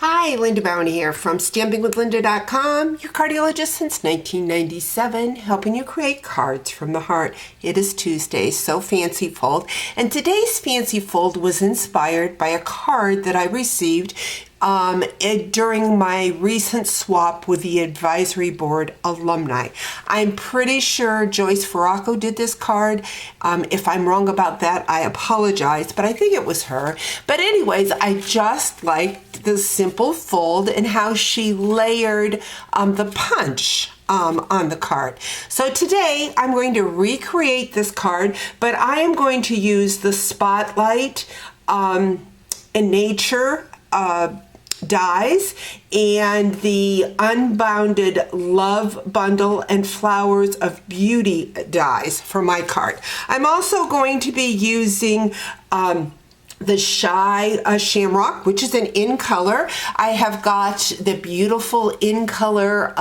Hi, Linda Bowen here from stampingwithlinda.com, your cardiologist since 1997, helping you create cards from the heart. It is Tuesday, so Fancy Fold, and today's Fancy Fold was inspired by a card that I received during my recent swap with the advisory board alumni. I'm pretty sure Joyce Farraco did this card. If I'm wrong about that, I apologize, but I think it was her. But anyways, I just liked the simple fold and how she layered the punch on the card. So today I'm going to recreate this card, but I am going to use the Spotlight in Nature dies and the Unbounded Love Bundle and Flowers of Beauty dies for my card. I'm also going to be using the Shy Shamrock, which is an in color. I have got the beautiful in color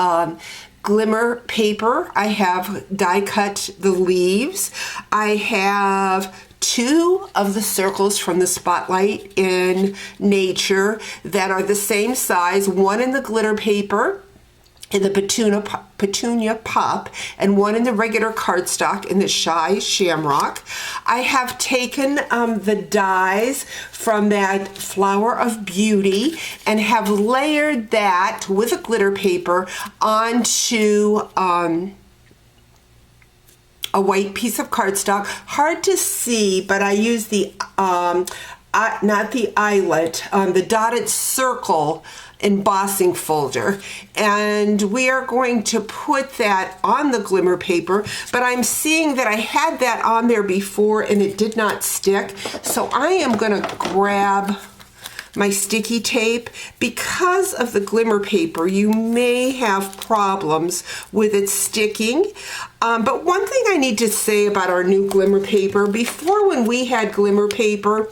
glimmer paper. I have die cut the leaves. I have two of the circles from the Spotlight in Nature that are the same size, one in the glitter paper in the Petunia Pop, and one in the regular cardstock in the Shy Shamrock. I have taken the dies from that Flower of Beauty and have layered that with a glitter paper onto a white piece of cardstock. Hard to see, but I use the, not the eyelet, the dotted circle embossing folder. And we are going to put that on the glimmer paper, but I'm seeing that I had that on there before and it did not stick. So I am gonna grab my sticky tape. Because of the glimmer paper, you may have problems with it sticking. But one thing I need to say about our new glimmer paper, before when we had glimmer paper,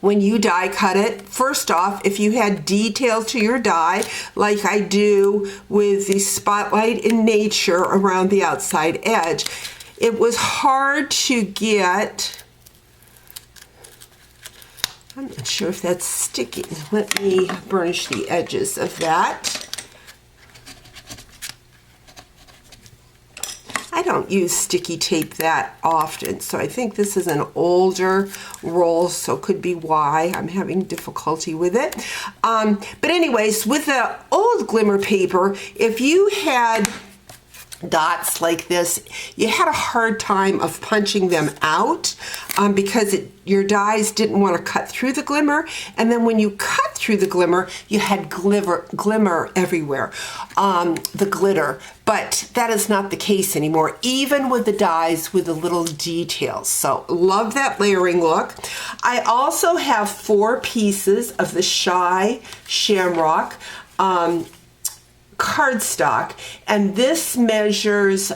when you die cut it, first off, if you had detail to your die, like I do with the Spotlight in Nature around the outside edge, it was hard to get. I'm not sure if that's sticking. Let me burnish the edges of that. I don't use sticky tape that often, so I think this is an older roll, so could be why I'm having difficulty with it. But anyways, with the old glimmer paper, if you had dots like this, you had a hard time of punching them out because your dies didn't want to cut through the glimmer, and then when you cut through the glimmer, you had glimmer everywhere, the glitter. But that is not the case anymore, even with the dies with the little details. So love that layering look. I also have 4 pieces of the Shy Shamrock cardstock, and this measures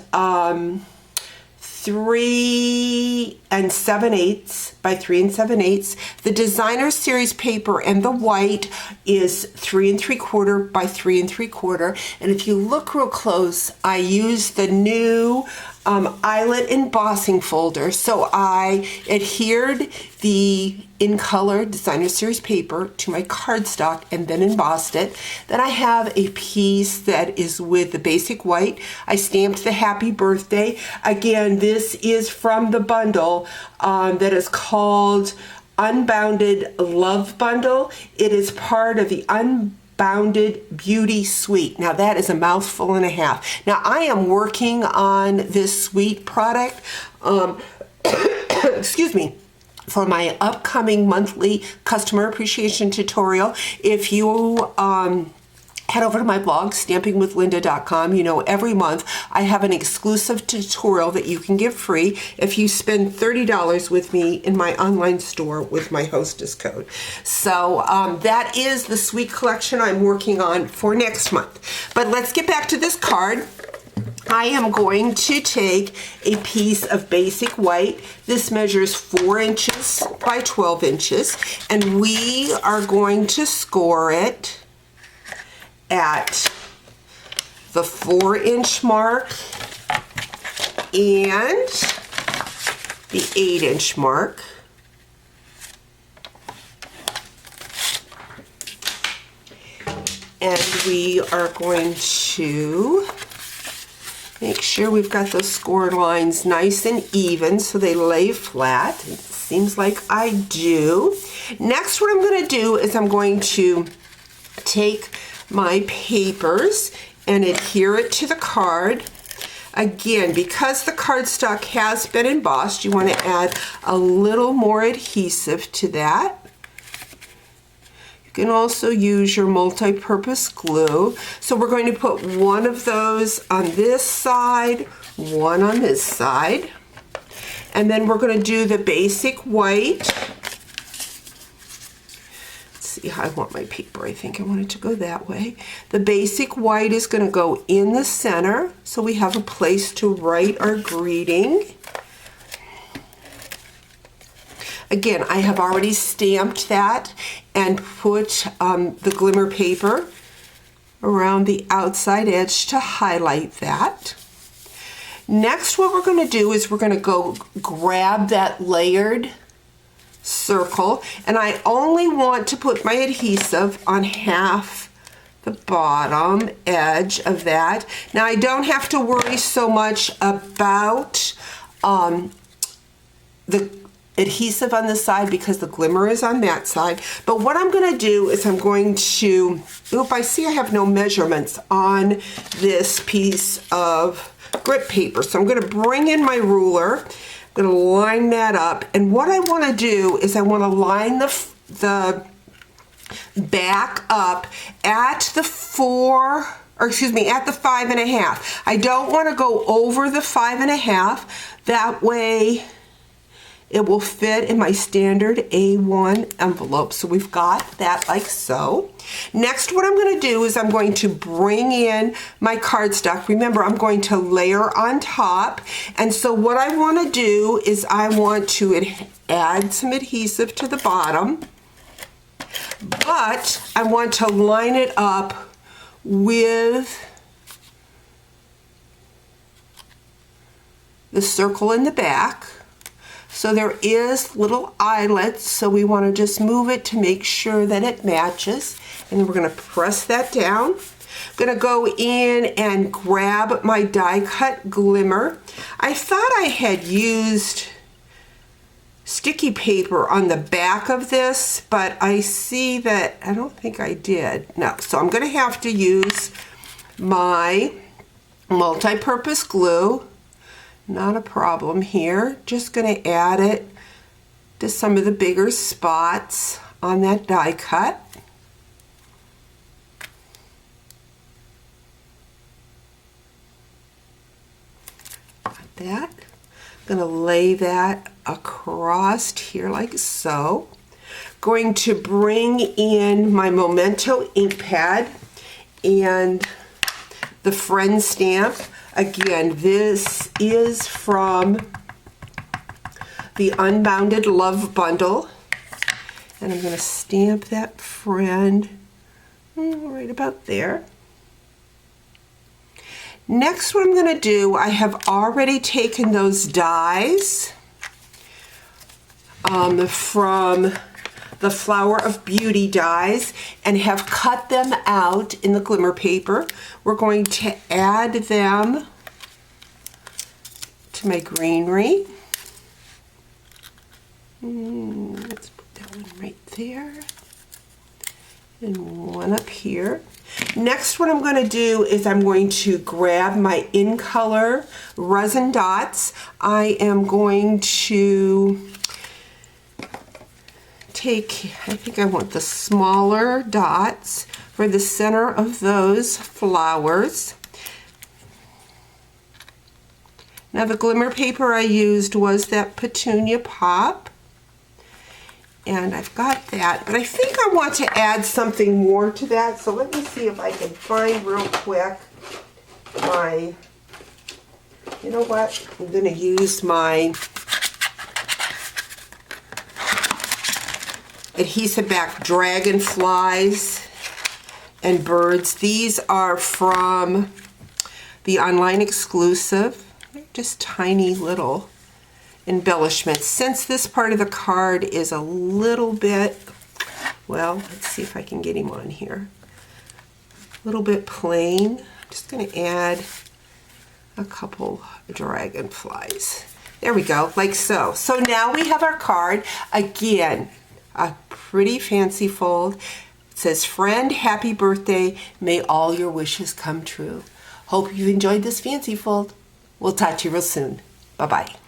3 7/8 by 3 7/8. The Designer Series paper and the white is 3 3/4 by 3 3/4. And if you look real close, I use the new eyelet embossing folder. So I adhered the in color Designer Series paper to my cardstock and then embossed it. Then I have a piece that is with the basic white. I stamped the happy birthday. Again, this is from the bundle that is called Unbounded Love Bundle. It is part of the Unbounded Beauty Suite. Now that is a mouthful and a half. Now I am working on this suite product, excuse me, for my upcoming monthly customer appreciation tutorial. If you head over to my blog, stampingwithlinda.com. You know, every month I have an exclusive tutorial that you can get free if you spend $30 with me in my online store with my hostess code. So that is the suite collection I'm working on for next month. But let's get back to this card. I am going to take a piece of basic white. This measures 4 inches by 12 inches, and we are going to score it at the 4-inch mark and the 8-inch mark. And we are going to make sure we've got those scored lines nice and even so they lay flat. It seems like I do. Next, what I'm going to do is I'm going to take my papers and adhere it to the card. Again, because the cardstock has been embossed, you want to add a little more adhesive to that. You can also use your multi-purpose glue. So we're going to put one of those on this side, one on this side. And then we're going to do the basic white. See how I want my paper. I think I want it to go that way. The basic white is going to go in the center so we have a place to write our greeting. Again, I have already stamped that and put the glimmer paper around the outside edge to highlight that. Next, what we're going to do is we're going to go grab that layered circle, and I only want to put my adhesive on half the bottom edge of that. Now I don't have to worry so much about the adhesive on the side because the glimmer is on that side. But what I'm going to do is I'm going to, oop, I see I have no measurements on this piece of grip paper. So I'm going to bring in my ruler. I'm going to line that up, and what I want to do is I want to line the back up at the at the 5.5. I don't want to go over the 5.5. That way it will fit in my standard A1 envelope. So we've got that like so. Next, what I'm going to do is I'm going to bring in my cardstock. Remember, I'm going to layer on top. And so what I want to do is I want to add some adhesive to the bottom. But I want to line it up with the circle in the back. So there is little eyelets, so we want to just move it to make sure that it matches. And then we're going to press that down. I'm going to go in and grab my die cut glimmer. I thought I had used sticky paper on the back of this, but I see that I don't think I did. No, so I'm going to have to use my multi-purpose glue. Not a problem here. Just going to add it to some of the bigger spots on that die cut. Like that. I'm going to lay that across here like so. Going to bring in my Memento ink pad and the friend stamp. Again, this is from the Unbounded Love Bundle. And I'm going to stamp that friend right about there. Next, what I'm going to do, I have already taken those dies from the Flower of Beauty dies and have cut them out in the glimmer paper. We're going to add them to my greenery. Let's put that one right there and one up here. Next, what I'm going to do is I'm going to grab my In Color resin dots. I am going to take, I think I want the smaller dots for the center of those flowers. Now the glimmer paper I used was that Petunia Pop. And I've got that, but I think I want to add something more to that. So let me see if I can find real quick my, you know what? I'm going to use my adhesive back dragonflies and birds. These are from the online exclusive. They're just tiny little embellishments. Since this part of the card is a little bit, well, let's see if I can get him on here. little bit plain. I'm just going to add a couple dragonflies. There we go, like so. So now we have our card. Again, a pretty fancy fold. It says, "Friend, happy birthday. May all your wishes come true." Hope you enjoyed this fancy fold. We'll talk to you real soon. Bye-bye.